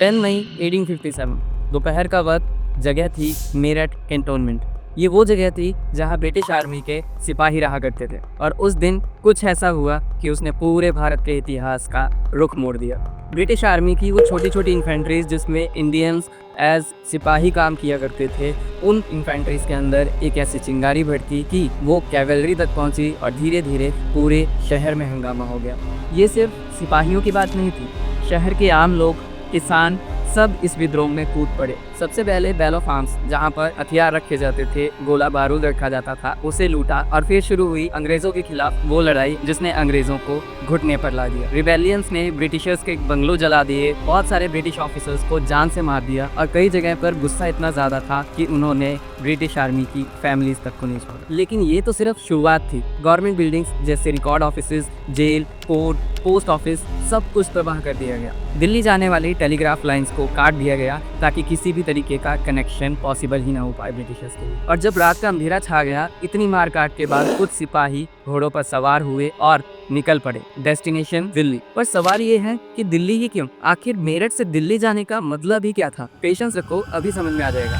10 मई 1857 दोपहर का वक्त, जगह थी मेरठ कैंटोनमेंट। ये वो जगह थी जहां ब्रिटिश आर्मी के सिपाही रहा करते थे और उस दिन कुछ ऐसा हुआ कि उसने पूरे भारत के इतिहास का रुख मोड़ दिया। ब्रिटिश आर्मी की वो छोटी छोटी इन्फेंट्रीज जिसमें इंडियंस एज सिपाही काम किया करते थे, उन इन्फेंट्रीज के अंदर एक ऐसी चिंगारी भड़की कि वो कैवेलरी तक पहुंची और धीरे धीरे पूरे शहर में हंगामा हो गया। ये सिर्फ सिपाहियों की बात नहीं थी, शहर के आम लोग, किसान सब इस विद्रोह में कूद पड़े। सबसे पहले बेल ऑफ आर्म्स, जहाँ पर हथियार रखे जाते थे, गोला बारूद रखा जाता था, उसे लूटा और फिर शुरू हुई अंग्रेजों के खिलाफ वो लड़ाई जिसने अंग्रेजों को घुटने पर ला दिया। रिबेलियंस ने ब्रिटिशर्स के बंगलों जला दिए, बहुत सारे ब्रिटिश ऑफिसर्स को जान से मार दिया और कई जगह पर गुस्सा इतना ज्यादा था कि उन्होंने ब्रिटिश आर्मी की फैमिलीज तक को नहीं छोड़ा। लेकिन ये तो सिर्फ शुरुआत थी। गवर्नमेंट बिल्डिंग्स जैसे record office, jail, court, post office सब कुछ तबाह कर दिया गया। दिल्ली जाने वाली टेलीग्राफ लाइंस को काट दिया गया ताकि किसी भी तरीके का कनेक्शन पॉसिबल ही ना हो पाए ब्रिटिशर्स के लिए। और जब रात का अंधेरा छा गया, इतनी मार काट के बाद कुछ सिपाही घोड़ों पर सवार हुए और निकल पड़े डेस्टिनेशन दिल्ली। पर सवाल ये है कि दिल्ली ही क्यों? आखिर मेरठ से दिल्ली जाने का मतलब ही क्या था? पेशेंस रखो, अभी समझ में आ जाएगा।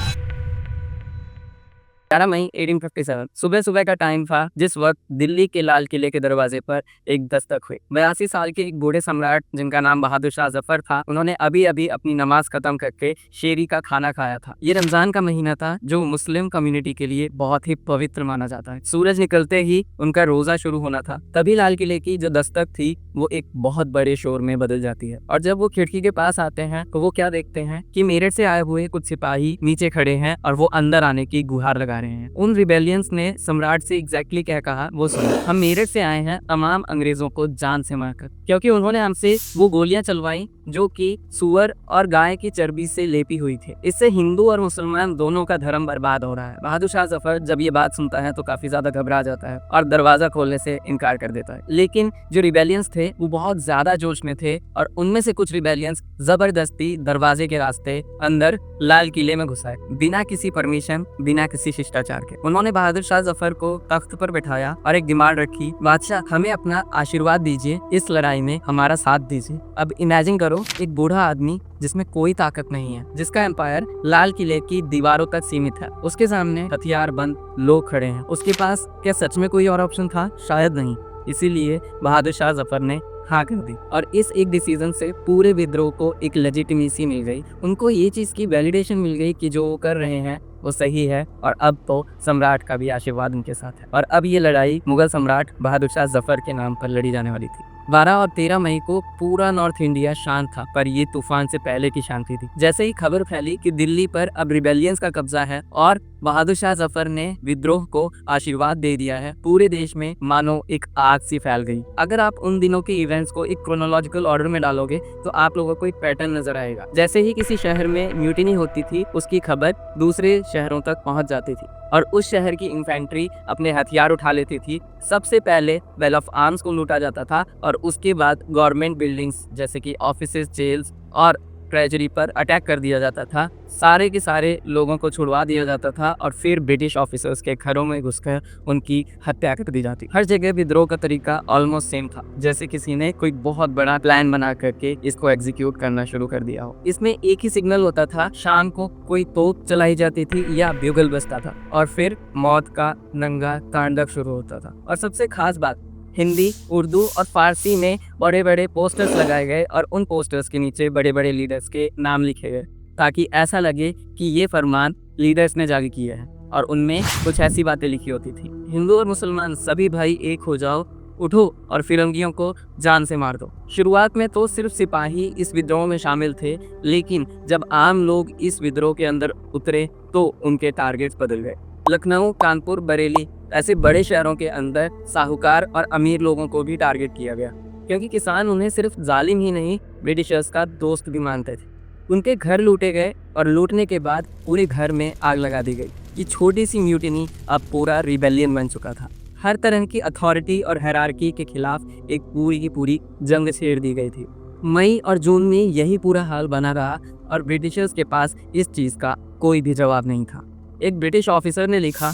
11 मई 1857 सुबह सुबह का टाइम था जिस वक्त दिल्ली के लाल किले के दरवाजे पर एक दस्तक हुई। 82 साल के एक बूढ़े सम्राट जिनका नाम बहादुर शाह जफर था, उन्होंने अभी अभी अपनी नमाज खत्म करके शेरी का खाना खाया था। ये रमजान का महीना था जो मुस्लिम कम्युनिटी के लिए बहुत ही पवित्र माना जाता है। सूरज निकलते ही उनका रोजा शुरू होना था, तभी लाल किले की जो दस्तक थी वो एक बहुत बड़े शोर में बदल जाती है। और जब वो खिड़की के पास आते हैं तो वो क्या देखते हैं कि मेरठ से आए हुए कुछ सिपाही नीचे खड़े हैं और वो अंदर आने की गुहार लगा रहे हैं। उन रिबेलियंस ने सम्राट से एग्जैक्टली क्या कहा वो सुनो, हम मेरठ से आए हैं तमाम अंग्रेजों को जान से मारकर, क्योंकि उन्होंने हमसे वो गोलियां चलवाई जो कि सुअर और गाय की चर्बी से लेपी हुई थी। इससे हिंदू और मुसलमान दोनों का धर्म बर्बाद हो रहा है। बहादुर शाह जफर जब ये बात सुनता है तो काफी ज्यादा घबरा जाता है और दरवाजा खोलने से इनकार कर देता है। लेकिन जो रिबेलियंस थे वो बहुत ज्यादा जोश में थे और उनमें से कुछ रिबेलियंस जबरदस्ती दरवाजे के रास्ते अंदर लाल किले में घुसाए, बिना किसी परमिशन, बिना किसी शिष्टाचार के। उन्होंने बहादुर शाह जफर को तख्त पर बैठाया और एक डिमांड रखी, बादशाह हमें अपना आशीर्वाद दीजिए, इस लड़ाई में हमारा साथ दीजिए। अब इमेजिन करो एक बूढ़ा आदमी जिसमें कोई ताकत नहीं है, जिसका एम्पायर लाल किले की दीवारों तक सीमित है, उसके सामने हथियार बंद लोग खड़े हैं। उसके पास क्या सच में कोई और ऑप्शन था? शायद नहीं। इसीलिए बहादुर शाह जफर ने हाँ कर दी और इस एक डिसीजन से पूरे विद्रोह को एक लेजिटिमेसी मिल गई। उनको ये चीज की वैलिडेशन मिल गई कि जो वो कर रहे हैं वो सही है और अब तो सम्राट का भी आशीर्वाद उनके साथ है। और अब ये लड़ाई मुगल सम्राट बहादुर शाह जफर के नाम पर लड़ी जाने वाली थी। 12 और 13 मई को पूरा नॉर्थ इंडिया शांत था, पर ये तूफान से पहले की शांति थी। जैसे ही खबर फैली कि दिल्ली पर अब रिबेलियंस का कब्जा है और बहादुर शाह जफर ने विद्रोह को आशीर्वाद दे दिया है, पूरे देश में मानो एक आग सी फैल गई। अगर आप उन दिनों के इवेंट्स को एक क्रोनोलॉजिकल ऑर्डर में डालोगे तो आप लोगों को एक पैटर्न नजर आएगा। जैसे ही किसी शहर में म्यूटिनी होती थी, उसकी खबर दूसरे शहरों तक पहुंच जाती थी और उस शहर की इन्फेंट्री अपने हथियार उठा लेती थी। सबसे पहले बेल ऑफ आर्म्स को लूटा जाता था और उसके बाद गवर्नमेंट बिल्डिंग्स जैसे कि ऑफिसेज, जेल्स और ट्रेजरी पर अटैक कर दिया जाता था। सारे के सारे लोगों को छुड़वा दिया जाता था और फिर ब्रिटिश ऑफिसर्स के घरों में घुसकर उनकी हत्या कर दी जाती। हर जगह विद्रोह का तरीका ऑलमोस्ट सेम था, जैसे किसी ने कोई बहुत बड़ा प्लान बना करके इसको एग्जीक्यूट करना शुरू कर दिया हो। इसमें एक ही सिग्नल होता था, शाम को कोई तोप चलाई जाती थी या ब्यूगल बजता था और फिर मौत का नंगा तांडव शुरू होता था। और सबसे खास बात, हिंदी, उर्दू और फारसी में बड़े बड़े पोस्टर्स लगाए गए और उन पोस्टर्स के नीचे बड़े बड़े लीडर्स के नाम लिखे गए ताकि ऐसा लगे कि ये फरमान लीडर्स ने जारी किया है। और उनमें कुछ ऐसी बातें लिखी होती थी, हिंदू और मुसलमान सभी भाई एक हो जाओ, उठो और फिरंगियों को जान से मार दो। शुरुआत में तो सिर्फ सिपाही इस विद्रोह में शामिल थे, लेकिन जब आम लोग इस विद्रोह के अंदर उतरे तो उनके टारगेट्स बदल गए। लखनऊ, कानपुर, बरेली ऐसे बड़े शहरों के अंदर साहूकार और अमीर लोगों को भी टारगेट किया गया, क्योंकि किसान उन्हें सिर्फ जालिम ही नहीं ब्रिटिशर्स का दोस्त भी मानते थे। उनके घर लूटे गए और लूटने के बाद पूरे घर में आग लगा दी गई। ये छोटी सी म्यूटिनी अब पूरा रिबेलियन बन चुका था। हर तरह की अथॉरिटी और हायरार्की के खिलाफ एक पूरी की पूरी जंग छेड़ दी गई थी। मई और जून में यही पूरा हाल बना रहा और ब्रिटिशर्स के पास इस चीज़ का कोई भी जवाब नहीं था। एक ब्रिटिश ऑफिसर ने लिखा,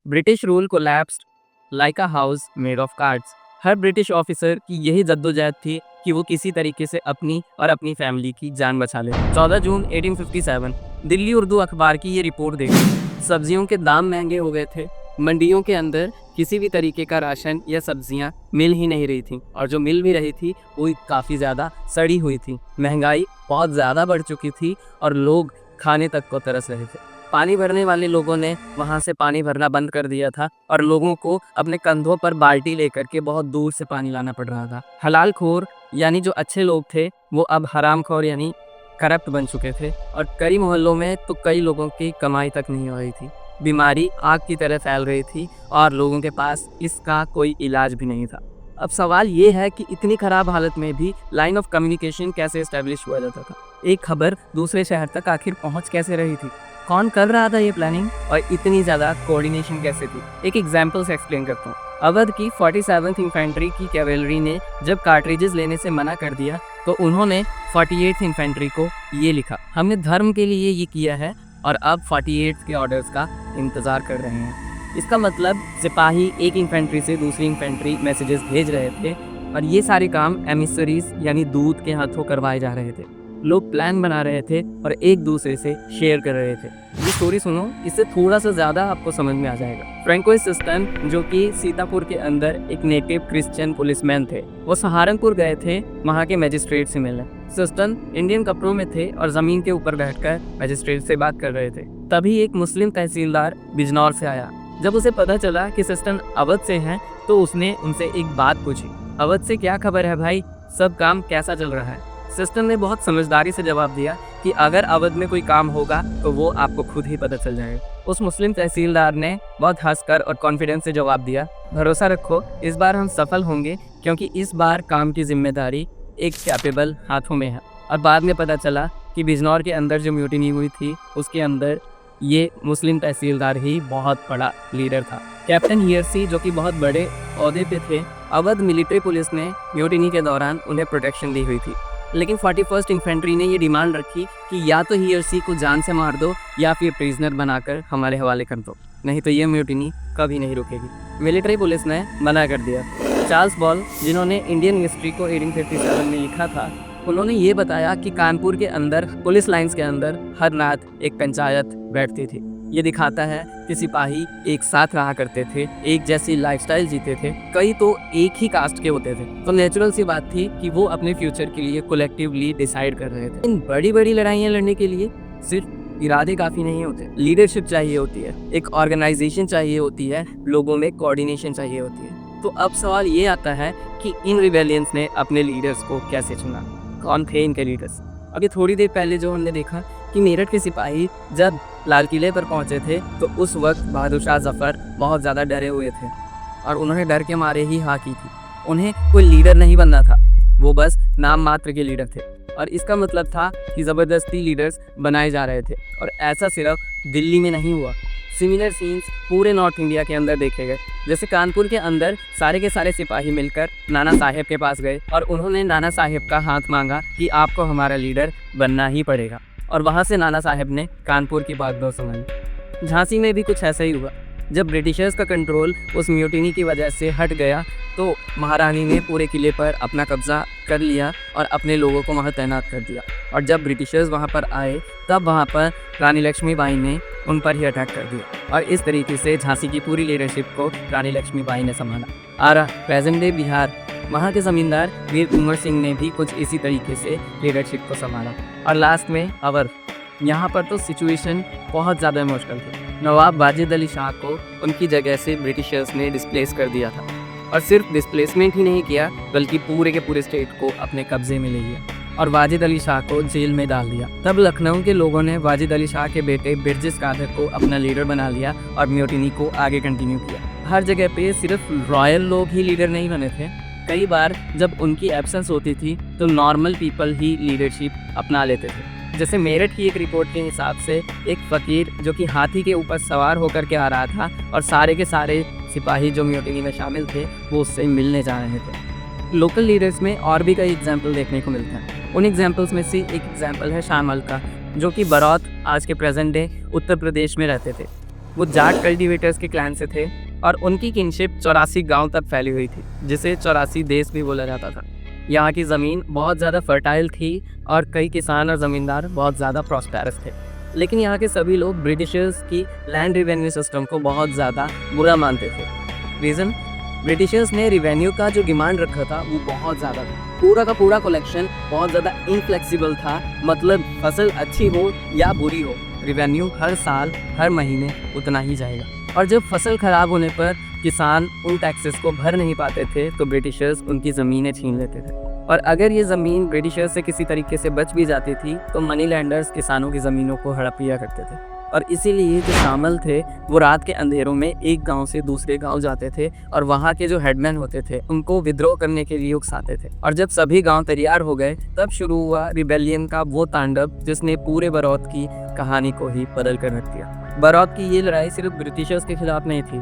British rule collapsed like a house made of cards. Her British officer की यही जद्दोजहद थी कि वो किसी तरीके से अपनी और अपनी फैमिली की जान बचा ले। 14 जून 1857 दिल्ली उर्दू अखबार की ये रिपोर्ट देखी। सब्जियों के दाम महंगे हो गए थे, मंडियों के अंदर किसी भी तरीके का राशन या सब्जियां मिल ही नहीं रही थी, और जो मिल भी रही थी वो काफ़ी ज़्यादा सड़ी हुई थी। महंगाई बहुत ज़्यादा बढ़ चुकी थी और लोग खाने तक को तरस रहे थे। पानी भरने वाले लोगों ने वहाँ से पानी भरना बंद कर दिया था और लोगों को अपने कंधों पर बाल्टी लेकर के बहुत दूर से पानी लाना पड़ रहा था। हलाल खोर यानी जो अच्छे लोग थे वो अब हराम खोर यानी करप्ट बन चुके थे, और कई मोहल्लों में तो कई लोगों की कमाई तक नहीं हो रही थी। बीमारी आग की तरह फैल रही थी और लोगों के पास इसका कोई इलाज भी नहीं था। अब सवाल ये है कि इतनी खराब हालत में भी लाइन ऑफ कम्युनिकेशन कैसे एस्टेब्लिश हुआ जाता था? एक खबर दूसरे शहर तक आखिर पहुंच कैसे रही थी? कौन कर रहा था ये प्लानिंग, और इतनी ज़्यादा कोऑर्डिनेशन कैसे थी? एक एग्जाम्पल से एक्सप्लेन करता हूँ। अवध की 47th इन्फेंट्री की कैवेलरी ने जब कार्ट्रिजेस लेने से मना कर दिया तो उन्होंने 48th इन्फेंट्री को ये लिखा, हमने धर्म के लिए ये किया है और अब 48 के ऑर्डर्स का इंतज़ार कर रहे हैं। इसका मतलब सिपाही एक इन्फेंट्री से दूसरी इन्फेंट्री मैसेजेस भेज रहे थे और ये सारे काम एमिसरीज यानी दूत के हाथों करवाए जा रहे थे। लोग प्लान बना रहे थे और एक दूसरे से शेयर कर रहे थे। ये स्टोरी सुनो, इससे थोड़ा सा ज़्यादा आपको समझ में आ जाएगा। फ्रैंकोइस सिस्टन जो कि सीतापुर के अंदर एक नेटिव क्रिश्चियन पुलिसमैन थे, वो सहारनपुर गए थे वहाँ के मजिस्ट्रेट से मिलने। सिस्टन इंडियन कपड़ों में थे और ज़मीन के ऊपर बैठकर मजिस्ट्रेट से बात कर रहे थे। तभी एक मुस्लिम तहसीलदार बिजनौर से आया। जब उसे पता चला कि सिस्टन अवध से हैं तो उसने उनसे एक बात पूछी, अवध से क्या खबर है भाई, सब काम कैसा चल रहा है? सिस्टन ने बहुत समझदारी से जवाब दिया कि अगर अवध में कोई काम होगा तो वो आपको खुद ही पता चल जाएगा। उस मुस्लिम तहसीलदार ने बहुत हंसकर और कॉन्फिडेंस से जवाब दिया, भरोसा रखो इस बार हम सफल होंगे, क्योंकि इस बार काम की जिम्मेदारी एक कैपेबल हाथों में है। और बाद में पता चला कि बिजनौर के अंदर जो म्यूटिनी हुई थी उसके अंदर ये मुस्लिम तहसीलदार ही बहुत बड़ा लीडर था। कैप्टन हियर्सी जो कि बहुत बड़े ओहदे पे थे, अवध मिलिट्री पुलिस ने म्यूटिनी के दौरान उन्हें प्रोटेक्शन दी हुई थी। लेकिन 41st इन्फेंट्री ने ये डिमांड रखी कि या तो हियर्सी को जान से मार दो या फिर प्रिजनर बनाकर हमारे हवाले कर दो, नहीं तो ये म्यूटिनी कभी नहीं रुकेगी। मिलिट्री पुलिस ने मना कर दिया। चार्ल्स बॉल जिन्होंने इंडियन हिस्ट्री को 1857 में लिखा था, उन्होंने ये बताया कि कानपुर के अंदर पुलिस लाइंस के अंदर हर रात एक पंचायत बैठती थी। ये दिखाता है कि सिपाही एक साथ रहा करते थे, एक जैसी लाइफस्टाइल जीते थे, कई तो एक ही कास्ट के होते थे। तो नेचुरल सी बात थी कि वो अपने फ्यूचर के लिए कोलेक्टिवली डिसाइड कर रहे थे। इन बड़ी बड़ी लड़ाइयाँ लड़ने के लिए सिर्फ इरादे काफ़ी नहीं होते, लीडरशिप चाहिए होती है, एक ऑर्गेनाइजेशन चाहिए होती है, लोगों में कोऑर्डिनेशन चाहिए होती है। तो अब सवाल ये आता है कि इन रिबेलियंस ने अपने लीडर्स को कैसे चुना, कौन थे इनके लीडर्स? अभी थोड़ी देर पहले जो हमने देखा कि मेरठ के सिपाही जब लाल किले पर पहुंचे थे तो उस वक्त बहादुर शाह जफर बहुत ज़्यादा डरे हुए थे और उन्होंने डर के मारे ही हाँ की थी। उन्हें कोई लीडर नहीं बनना था, वो बस नाम मात्र के लीडर थे, और इसका मतलब था कि ज़बरदस्ती लीडर्स बनाए जा रहे थे। और ऐसा सिर्फ दिल्ली में नहीं हुआ, सिमिलर सीन्स पूरे नॉर्थ इंडिया के अंदर देखे गए। जैसे कानपुर के अंदर सारे के सारे सिपाही मिलकर नाना साहेब के पास गए और उन्होंने नाना साहेब का हाथ मांगा कि आपको हमारा लीडर बनना ही पड़ेगा, और वहाँ से नाना साहेब ने कानपुर की बागडोर संभाली। झांसी में भी कुछ ऐसा ही हुआ। जब ब्रिटिशर्स का कंट्रोल उस म्यूटिनी की वजह से हट गया तो महारानी ने पूरे किले पर अपना कब्जा कर लिया और अपने लोगों को वहाँ तैनात कर दिया। और जब ब्रिटिशर्स वहाँ पर आए तब वहाँ पर रानी लक्ष्मीबाई ने उन पर ही अटैक कर दिया, और इस तरीके से झांसी की पूरी लीडरशिप को रानी लक्ष्मीबाई ने संभाला। आरा प्रेजेंट डे बिहार, वहाँ के ज़मींदार वीर कुंवर सिंह ने भी कुछ इसी तरीके से लीडरशिप को संभाला। और लास्ट में अवध, यहाँ पर तो सिचुएशन बहुत ज़्यादा इमोशनल थी। नवाब वाजिद अली शाह को उनकी जगह से ब्रिटिशर्स ने डिस्प्लेस कर दिया था, और सिर्फ डिस्प्लेसमेंट ही नहीं किया बल्कि पूरे के पूरे स्टेट को अपने कब्जे में ले लिया और वाजिद अली शाह को जेल में डाल दिया। तब लखनऊ के लोगों ने वाजिद अली शाह के बेटे बिरजिस कादर को अपना लीडर बना लिया और म्यूटिनी को आगे कंटिन्यू किया। हर जगह पे सिर्फ रॉयल लोग ही लीडर नहीं बने थे, कई बार जब उनकी एब्सेंस होती थी तो नॉर्मल पीपल ही लीडरशिप अपना लेते थे। जैसे मेरठ की एक रिपोर्ट के हिसाब से एक फ़कीर जो कि हाथी के ऊपर सवार होकर के आ रहा था और सारे के सारे सिपाही जो म्यूटिनी में शामिल थे वो उससे मिलने जा रहे थे। लोकल लीडर्स में और भी कई एग्जाम्पल देखने को मिलते हैं। उन एग्जाम्पल्स में से एक एग्जाम्पल है शामल का, जो कि बरौत आज के प्रेजेंट डे उत्तर प्रदेश में रहते थे। वो जाट कल्टिवेटर्स के क्लैन से थे और उनकी किनशिप 84 गांव तक फैली हुई थी, जिसे 84 देश भी बोला जाता था। यहाँ की ज़मीन बहुत ज़्यादा फर्टाइल थी और कई किसान और ज़मींदार बहुत ज़्यादा प्रॉस्पेरस थे। लेकिन यहाँ के सभी लोग ब्रिटिशर्स की लैंड रिवेन्यू सिस्टम को बहुत ज़्यादा बुरा मानते थे। रीज़न, ब्रिटिशर्स ने रिवेन्यू का जो डिमांड रखा था वो बहुत ज़्यादा था। पूरा का पूरा कलेक्शन बहुत ज़्यादा इनफ्लेक्सिबल था, मतलब फसल अच्छी हो या बुरी हो, रिवेन्यू हर साल हर महीने उतना ही जाएगा। और जब फसल ख़राब होने पर किसान उन टैक्सेस को भर नहीं पाते थे तो ब्रिटिशर्स उनकी ज़मीनें छीन लेते थे। और अगर ये ज़मीन ब्रिटिशर्स से किसी तरीके से बच भी जाती थी तो मनी लैंडर्स किसानों की ज़मीनों को हड़प लिया करते थे। और इसीलिए जो शामिल थे वो रात के अंधेरों में एक गांव से दूसरे गांव जाते थे और वहाँ के जो हेडमैन होते थे उनको विद्रोह करने के लिए उकसाते थे। और जब सभी गांव तैयार हो गए तब शुरू हुआ रिबेलियन का वो तांडव जिसने पूरे बरौत की कहानी को ही बदल कर रख दिया। बरौत की ये लड़ाई सिर्फ ब्रिटिशर्स के खिलाफ नहीं थी,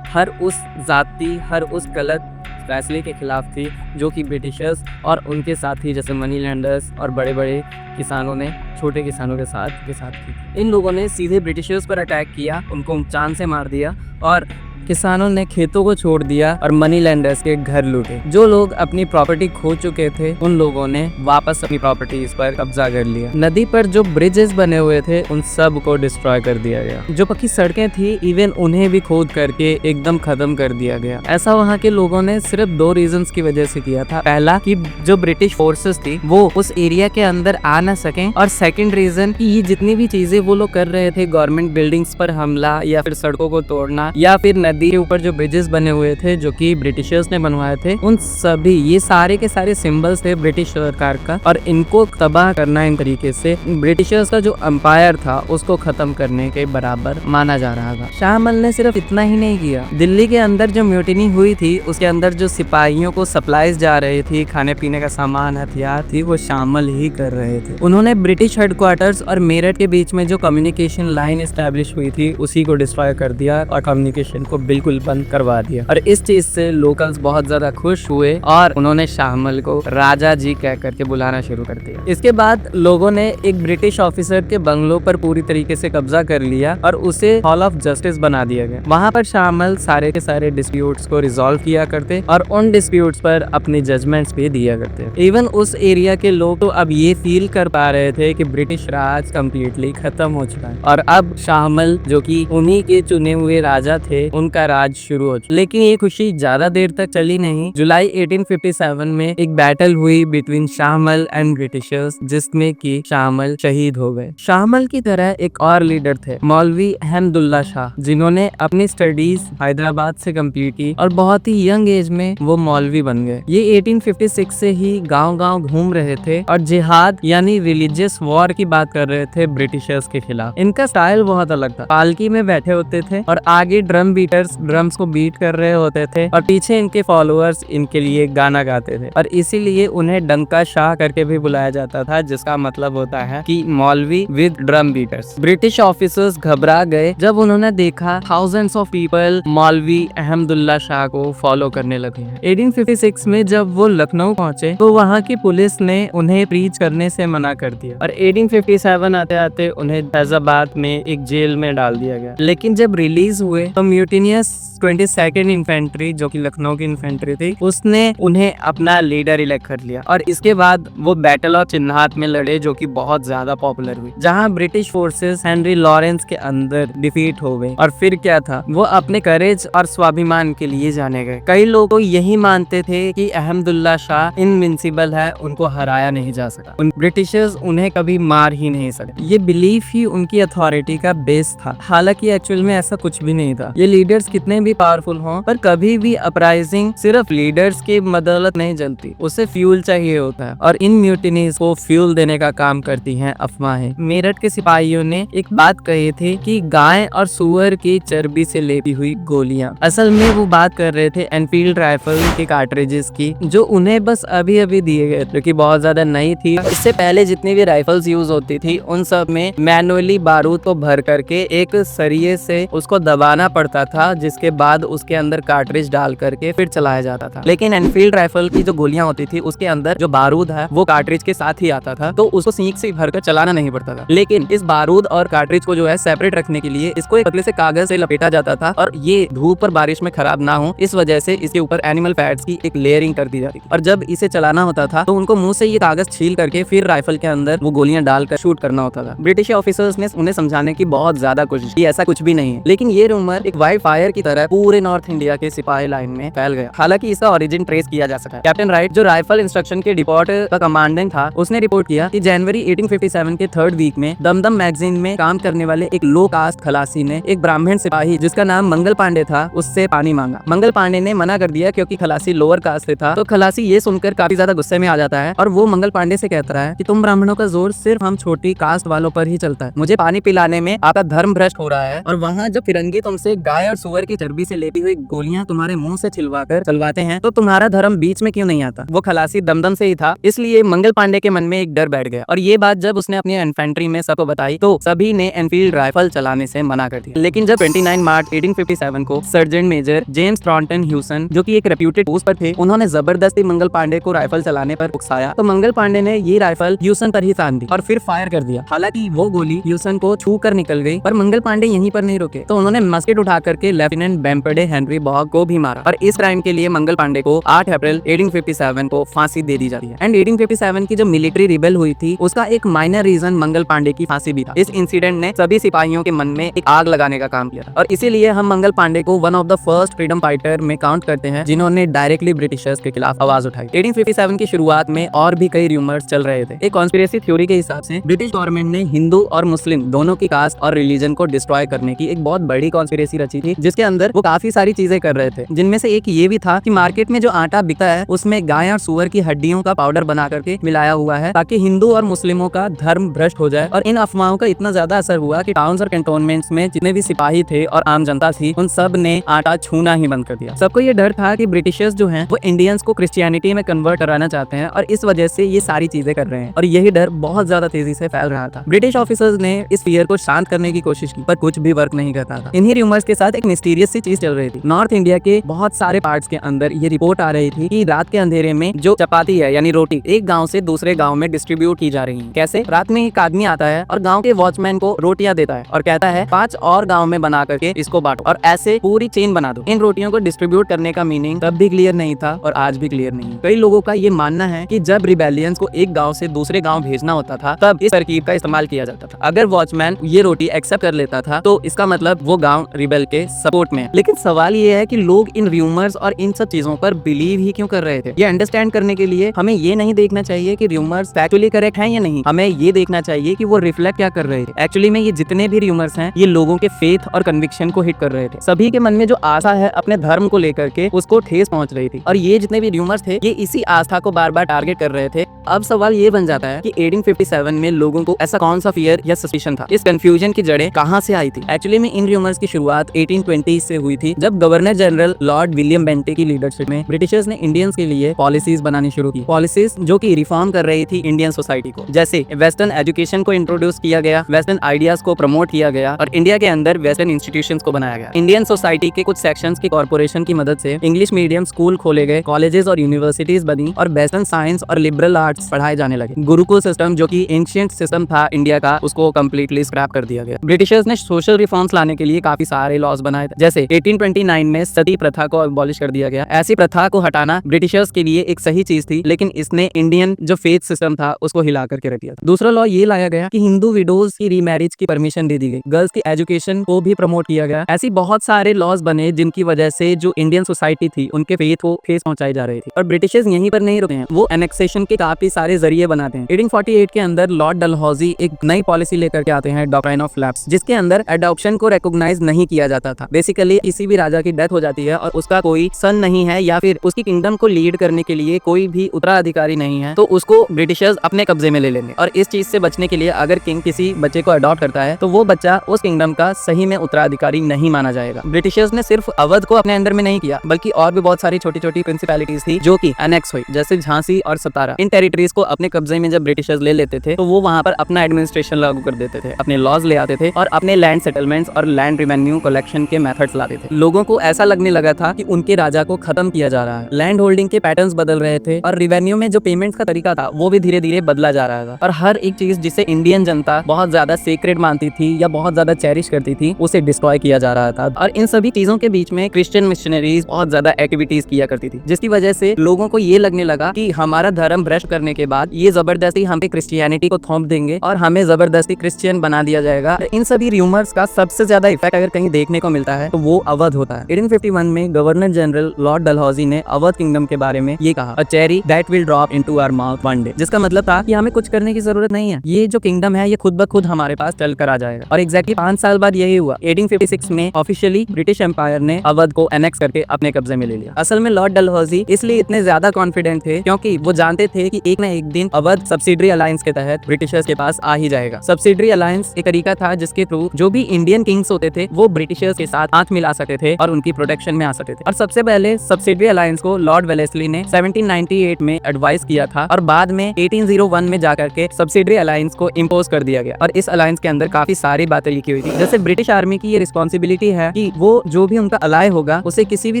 हर उस जाति, हर उस गलत फैसले के खिलाफ थी जो कि ब्रिटिशर्स और उनके साथी जैसे मनी लैंडर्स और बड़े बड़े किसानों ने छोटे किसानों के साथ की। इन लोगों ने सीधे ब्रिटिशर्स पर अटैक किया, उनको जान से मार दिया और किसानों ने खेतों को छोड़ दिया और मनी लैंडर्स के घर लूटे। जो लोग अपनी प्रॉपर्टी खो चुके थे उन लोगों ने वापस अपनी प्रॉपर्टीज पर कब्जा कर लिया। नदी पर जो ब्रिजेस बने हुए थे उन सब को डिस्ट्रॉय कर दिया गया। जो पक्की सड़कें थी इवन उन्हें भी खोद करके एकदम खत्म कर दिया गया। ऐसा वहाँ के लोगों ने सिर्फ 2 रीजंस की वजह से किया था। पहला कि जो ब्रिटिश फोर्सेस थी वो उस एरिया के अंदर आ ना सकें, और सेकंड रीजन कि ये जितनी भी चीजें वो लोग कर रहे थे, गवर्नमेंट बिल्डिंग्स पर हमला या फिर सड़कों को तोड़ना या फिर नदी के ऊपर जो ब्रिजेस बने हुए थे जो कि ब्रिटिशर्स ने बनवाए थे, उन सभी ये सारे के सारे सिंबल्स थे ब्रिटिश सरकार का, और इनको तबाह करना इन तरीके से ब्रिटिशर्स का जो एम्पायर था उसको खत्म करने के बराबर माना जा रहा था। शाहमल ने सिर्फ इतना ही नहीं किया, दिल्ली के अंदर जो म्यूटिनी हुई थी उसके अंदर जो सिपाहियों को सप्लाईज जा रही थी, खाने पीने का सामान, हथियार थी, वो शामिल ही कर रहे थे। उन्होंने ब्रिटिश हेडक्वार्टर्स और मेरठ के बीच में जो कम्युनिकेशन लाइन एस्टैब्लिश हुई थी उसी को डिस्ट्रॉय कर दिया और कम्युनिकेशन को बिल्कुल बंद करवा दिया। और इस चीज से लोकल्स बहुत ज्यादा खुश हुए और उन्होंने शाहमल को राजा जी कह करके बुलाना शुरू कर दिया। इसके बाद लोगों ने एक ब्रिटिश ऑफिसर के बंगलों पर पूरी तरीके से कब्जा कर लिया और उसे हॉल ऑफ जस्टिस बना दिया गया। वहां पर शाहमल सारे के सारे डिस्प्यूट्स को रिजॉल्व किया करते और उन डिस्प्यूट्स पर अपने जजमेंट्स भी दिया करते। इवन उस एरिया के लोग तो अब ये फील कर पा रहे थे कि ब्रिटिश राज कंप्लीटली खत्म हो चुका है और अब शाहमल जो कि उन्हीं के चुने हुए राजा थे उनका राज शुरू हो चुका। लेकिन ये खुशी ज्यादा देर तक चली नहीं। जुलाई 1857 में एक बैटल हुई बिटवीन शाहमल एंड ब्रिटिशर्स जिसमें कि शाहमल शहीद हो गए। शाहमल की तरह एक और लीडर थे मौलवी अहमदुल्ला शाह, जिन्होंने अपनी स्टडीज हैदराबाद से कंप्लीट की और बहुत ही यंग एज में वो मौलवी बन गए। ये 1856 से ही गांव-गांव घूम रहे थे और जिहाद यानी रिलीजियस वॉर की बात कर रहे थे ब्रिटिशर्स के खिलाफ। इनका स्टाइल बहुत अलग था। पालकी में बैठे होते थे और आगे ड्रम बीटर्स ड्रम्स को बीट कर रहे होते थे और पीछे इनके फॉलोअर्स इनके लिए गाना गाते थे और इसीलिए उन्हें डंका शाह करके भी बुलाया जाता था, जिसका मतलब होता है कि मौलवी with drum beaters. British officers घबरा गए जब उन्होंने देखा थाउजेंड्स ऑफ पीपल मौलवी अहमदुल्ला शाह को फॉलो करने लगे। 1856 में जब वो लखनऊ पहुंचे तो वहाँ की पुलिस ने उन्हें प्रीच करने से मना कर दिया और 1857 आते आते उन्हें फैजाबाद में एक जेल में डाल दिया गया। लेकिन जब रिलीज हुए तो म्यूटिनियस 22nd इन्फेंट्री जो कि लखनऊ की इन्फेंट्री थी उसने उन्हें अपना लीडर इलेक्ट कर लिया और इसके बाद वो बैटल ऑफ चिन्हात में लड़े जो कि बहुत ज्यादा पॉपुलर हुई, जहां ब्रिटिश फोर्सेस हेनरी लॉरेंस के अंदर डिफीट हो गए। और फिर क्या था, वो अपने करेज और स्वाभिमान के लिए जाने गए। कई लोग यही मानते थे कि अहमदुल्ला शाह इनविंसिबल है, उनको हराया नहीं जा सका, ब्रिटिशर्स उन्हें कभी मार ही नहीं सके। ये बिलीफ ही उनकी अथॉरिटी का बेस था। हालांकि एक्चुअल में ऐसा कुछ भी नहीं था। ये लीडर्स कितने भी पावरफुल हों पर कभी भी अपराइजिंग सिर्फ लीडर्स की बदौलत नहीं चलती, उसे फ्यूल चाहिए होता है और इन म्यूटिनीज को फ्यूल देने का काम करती हैं अफवाहें। मेरठ के सिपाहियों ने एक बात कही थी कि गाय और सुअर की चर्बी से लेपी हुई गोलियां, असल में वो बात कर रहे थे एनफील्ड राइफल के कार्ट्रिजेस की जो उन्हें बस अभी अभी दिए गए जो कि बहुत ज्यादा नई थी। इससे पहले जितनी भी राइफल्स यूज होती थी उन सब में मैनुअली बारूद को भर करके एक सरिये से उसको दबाना पड़ता था था, जिसके बाद उसके अंदर कार्ट्रिज डाल करके फिर चलाया जाता था। लेकिन एनफील्ड राइफल की जो गोलियां होती थी उसके अंदर जो बारूद है वो कार्ट्रिज के साथ ही आता था, तो उसको सीख से भरकर चलाना नहीं पड़ता था। लेकिन इस बारूद और कार्ट्रिज को जो है सेपरेट रखने के लिए इसको एक पतले से कागज से लपेटा जाता था और ये धूप और बारिश में खराब ना हो इस वजह से इसके ऊपर एनिमल फैट्स की एक लेयरिंग कर दी जाती थी। और जब इसे चलाना होता था तो उनको मुंह से ये कागज छील करके फिर राइफल के अंदर वो गोलियां डालकर शूट करना होता था। ब्रिटिश ऑफिसर्स ने उन्हें समझाने की बहुत ज्यादा कोशिश की, ऐसा कुछ भी नहीं है, लेकिन ये रूमर एक वाइल्ड फायर की तरह पूरे नॉर्थ इंडिया के सिपाही लाइन में फैल गया। हालांकि इसका ओरिजिन ट्रेस किया जा सका है। कैप्टन राइट जो राइफल इंस्ट्रक्शन के डिपोर्ट का कमांडेंट था, उसने रिपोर्ट किया कि जनवरी 1857 के 3rd वीक में दमदम मैगजीन में काम करने वाले एक लो कास्ट खलासी ने एक ब्राह्मण सिपाही जिसका नाम मंगल पांडे था उससे पानी मांगा। मंगल पांडे ने मना कर दिया क्योंकि खलासी लोअर कास्ट से था। तो खलासी ये सुनकर काफी ज्यादा गुस्से में आ जाता है और वो मंगल पांडे से कहता है कि तुम ब्राह्मणों का जोर सिर्फ हम छोटी कास्ट वालों पर ही चलता है, मुझे पानी पिलाने में आपका धर्म भ्रष्ट हो रहा है। और वहाँ जब फिरंगी तुमसे गाय और सुअर की चर्बी से लेपी हुई गोलियां तुम्हारे मुंह से छिलवा कर चलवाते हैं तो तुम्हारा धर्म बीच में क्यों नहीं आता। वो खलासी दमदम से ही था, इसलिए मंगल पांडे के मन में एक डर बैठ गया और ये बात जब उसने अपनी इन्फेंट्री में सबको बताई तो सभी ने एनफील्ड राइफल चलाने से मना कर दिया। लेकिन जब 29 मार्च 1857 को sergeant major James Thornton Hewson जो कि एक रेप्यूटेड पोस्ट पर थे, उन्होंने जबरदस्ती मंगल पांडे को राइफल चलाने पर उकसाया तो मंगल पांडे ने ये राइफल ह्यूसन पर ही तान दी और फिर फायर कर दिया। हालांकि वो गोली ह्यूसन को छू कर निकल गई, पर मंगल पांडे यहीं पर नहीं रुके, तो उन्होंने मस्केट उठा करके लेफ्टिनेंट बेम्पर्डे हेनरी बॉग को भी मारा और इस क्राइम के लिए मंगल पांडे को 8 अप्रैल 1857 को फांसी दे दी जाती है। एंड 1857 की जो मिलिट्री रिबेल हुई थी उसका एक माइनर रीजन मंगल पांडे की फांसी भी था। इस इंसिडेंट ने सभी सिपाहियों के मन में एक आग लगाने का काम किया और इसीलिए हम मंगल पांडे को one of the first freedom fighter में काउंट करते हैं जिन्होंने डायरेक्टली ब्रिटिशर्स के खिलाफ आवाज उठाई। 1857 की शुरुआत में और भी कई रूमर्स चल रहे थे। एक कॉन्स्पिरेसी थ्योरी के हिसाब से ब्रिटिश गवर्नमेंट ने हिंदू और मुस्लिम दोनों की कास्ट और रिलीजन को डिस्ट्रॉय करने की एक बहुत बड़ी कॉन्स्पिरेसी रची थी, जिसके अंदर वो काफी सारी चीजें कर रहे थे, जिनमें से एक ये भी था कि मार्केट में जो आटा बिकता है उसमें गाय और सुअर की हड्डियों का पाउडर बना करके मिलाया हुआ है ताकि हिंदू और मुस्लिमों का धर्म भ्रष्ट हो जाए। और इन अफवाहों का इतना ज्यादा असर हुआ कि टाउन्स और कैंटोनमेंट्स में जितने भी सिपाही थे और आम जनता थी उन सब ने आटा छूना ही बंद कर दिया। सबको ये डर था कि ब्रिटिशर्स जो हैं वो इंडियंस को क्रिश्चियनिटी में कन्वर्ट कराना चाहते हैं और इस वजह से ये सारी चीजें कर रहे हैं और यही डर बहुत ज्यादा तेजी से फैल रहा था। ब्रिटिश ऑफिसर्स ने इस फियर को शांत करने की कोशिश की पर कुछ भी वर्क नहीं करता था। इन्हीं रूमर्स के साथ एक मिस्टीरियस सी चीज चल रही थी। नॉर्थ इंडिया के बहुत सारे पार्ट्स के अंदर ये रिपोर्ट आ रही थी कि रात के अंधेरे में जो चपाती है यानी रोटी एक गांव से दूसरे गांव में डिस्ट्रीब्यूट की जा रही है। कैसे? रात में एक आदमी आता है और गांव के वॉचमैन को रोटियां देता है और कहता है 5 और गांव में बना करके इसको बांटो और ऐसे पूरी चेन बना दो। इन रोटियों को डिस्ट्रीब्यूट करने का मीनिंग तब भी क्लियर नहीं था और आज भी क्लियर नहीं। कई लोगों का ये मानना है कि जब रिबेलियंस को एक गांव से दूसरे गांव भेजना होता था तब इस तरकीब का इस्तेमाल किया जाता था। अगर वॉचमैन ये रोटी एक्सेप्ट कर लेता था तो इसका मतलब वो गांव रिबेल के सपोर्ट में। लेकिन सवाल ये है कि लोग इन रूमर्स और इन सब चीजों पर बिलीव ही क्यों कर रहे थे। ये अंडरस्टैंड करने के लिए हमें ये नहीं देखना चाहिए कि रूमर्स फैक्चुअली करेक्ट है या नहीं, हमें ये देखना चाहिए कि वो रिफ्लेक्ट क्या कर रहे थे। एक्चुअली में ये जितने भी रूमर्स हैं ये लोगों के फेथ और कन्विक्शन को हिट कर रहे थे। सभी के मन में जो आस्था है अपने धर्म को लेकर के उसको ठेस पहुंच रही थी और ये जितने भी रूमर्स थे ये इसी आस्था को बार बार टारगेट कर रहे थे। अब सवाल ये बन जाता है कि 1857 में लोगों को ऐसा कौन सा फियर या सस्पिशन था, इस कंफ्यूजन की जड़ें कहां से आई थी। एक्चुअली में इन रूमर्स की शुरुआत 1820 से हुई थी जब गवर्नर जनरल लॉर्ड विलियम बेंटे की लीडरशिप में ब्रिटिशर्स ने इंडियंस के लिए पॉलिसीज बनानी शुरू की। पॉलिसीज जो कि रिफॉर्म कर रही थी इंडियन सोसाइटी को, जैसे वेस्टर्न एजुकेशन को इंट्रोड्यूस किया गया, वेस्टर्न आइडियाज को प्रमोट किया गया और इंडिया के अंदर वेस्टर्न इंस्टीट्यूशंस को बनाया गया। इंडियन सोसाइटी के कुछ सेक्शंस की कॉर्पोरेशन की मदद से इंग्लिश मीडियम स्कूल खोले गए, कॉलेजेस और यूनिवर्सिटीज बनी और वेस्टर्न साइंस और लिबरल आर्ट्स पढ़ाए जाने लगे। गुरुकुल सिस्टम जो कि एंशिएंट सिस्टम था इंडिया का उसको कंप्लीटली स्क्रैप कर दिया गया। ब्रिटिशर्स ने सोशल रिफॉर्म्स लाने के लिए काफी सारे लॉज बनाए थे, जैसे 1829 में सती प्रथा को अबॉलिश कर दिया गया। ऐसी प्रथा को हटाना ब्रिटिशर्स के लिए एक सही चीज थी, लेकिन इसने इंडियन जो फेथ सिस्टम था उसको हिला करके रख दिया। दूसरा लॉ ये लाया गया कि हिंदू विडोज की रीमैरिज की परमिशन दे दी गई, गर्ल्स की एजुकेशन को भी प्रमोट किया गया। ऐसी बहुत सारे लॉज बने जिनकी वजह से जो इंडियन सोसाइटी थी उनके फेथ को ठेस पहुंचाई जा रही थी। और ब्रिटिशर्स यहीं पर नहीं रुके हैं, वो एनेक्सेशन के काफी सारे जरिए बनाते हैं। 1848 के अंदर लॉर्ड डलहौजी एक नई पॉलिसी लेकर के आते हैं, डॉक्ट्राइन ऑफ लैप्स, जिसके अंदर अडॉप्शन को रिकॉग्नाइज नहीं किया जाता था। बेसिकली किसी भी राजा की डेथ हो जाती है और उसका कोई सन नहीं है या फिर उसकी किंगडम को लीड करने के लिए कोई भी उत्तराधिकारी नहीं है तो उसको ब्रिटिशर्स अपने कब्जे में ले लेंगे। और इस चीज से बचने के लिए अगर किंग किसी बच्चे को अडॉप्ट करता है तो वो बच्चा उस किंगडम का सही में उत्तराधिकारी नहीं माना जाएगा। ब्रिटिशर्स ने सिर्फ अवध को अपने अंदर में नहीं किया बल्कि और भी बहुत सारी छोटी छोटी प्रिंसिपैलिटीज थी जो कि एनेक्स हुई, जैसे झांसी और सतारा। इन टेरिटरीज को अपने कब्जे में जब ब्रिटिशर्स ले लेते थे तो वो वहां पर अपना एडमिनिस्ट्रेशन लागू कर देते थे, अपने लॉज ले आते थे और अपने लैंड सेटलमेंट्स और लैंड रेवेन्यू कलेक्शन के मेथड्स लाते थे। लोगों को ऐसा लगने लगा था कि उनके राजा को खत्म किया जा रहा है। लैंड होल्डिंग के पैटर्न्स बदल रहे थे और रिवेन्यू में जो पेमेंट्स का तरीका था वो भी धीरे धीरे बदला जा रहा था। और हर एक चीज जिसे इंडियन जनता बहुत ज्यादा सीक्रेट मानती थी या बहुत ज्यादा चेरिश करती थी उसे डिस्ट्रॉय किया जा रहा था। और इन सभी चीजों के बीच में क्रिश्चियन मिशनरीज बहुत ज्यादा एक्टिविटीज किया करती थी, जिसकी वजह से लोगों को ये लगने लगा कि हमारा धर्म भ्रष्ट करने के बाद ये जबरदस्ती हम पे क्रिश्चियनिटी को थोप देंगे और हमें जबरदस्ती क्रिश्चियन बना दिया जाएगा। इन सभी रूमर्स का सबसे ज्यादा इफेक्ट अगर कहीं देखने को मिलता है तो वो अवध होता है। 1851 में गवर्नर जनरल लॉर्ड डलहौजी ने अवध किंगडम के बारे में ये कहा, a cherry that will drop into our mouth one day, जिसका मतलब था कि हमें कुछ करने की जरूरत नहीं है, ये जो किंगडम है ये खुद ब खुद हमारे पास चल कर आ जाएगा। और एग्जैक्टली 5 साल बाद यही हुआ। 1856 में ऑफिशियली ब्रिटिश एम्पायर ने अवध को एनेक्स करके अपने कब्जे में ले लिया। असल में लॉर्ड डलहौजी इसलिए इतने ज्यादा कॉन्फिडेंट थे क्योंकि वो जानते थे कि एक ना एक दिन अवध सब्सिडरी अलायंस के तहत ब्रिटिशर्स के पास आ ही जाएगा। सब्सिडरी अलायंस एक तरीका था जिसके थ्रू जो भी इंडियन किंग्स होते थे वो ब्रिटिशर्स के साथ हाथ मिला सकते थे और उनकी प्रोटेक्शन में आ सकते थे। और सबसे पहले सब्सिडरी अलायंस को लॉर्ड वेलेस्ली ने 1798 में एडवाइस किया था और बाद में 1801 में जाकर के सब्सिडरी अलायंस को इम्पोज कर दिया गया। और इस अलायंस के अंदर काफी सारी बातें लिखी हुई थी, जैसे ब्रिटिश आर्मी की ये रिस्पॉन्सिबिलिटी है कि वो जो भी उनका अलाय होगा उसे किसी भी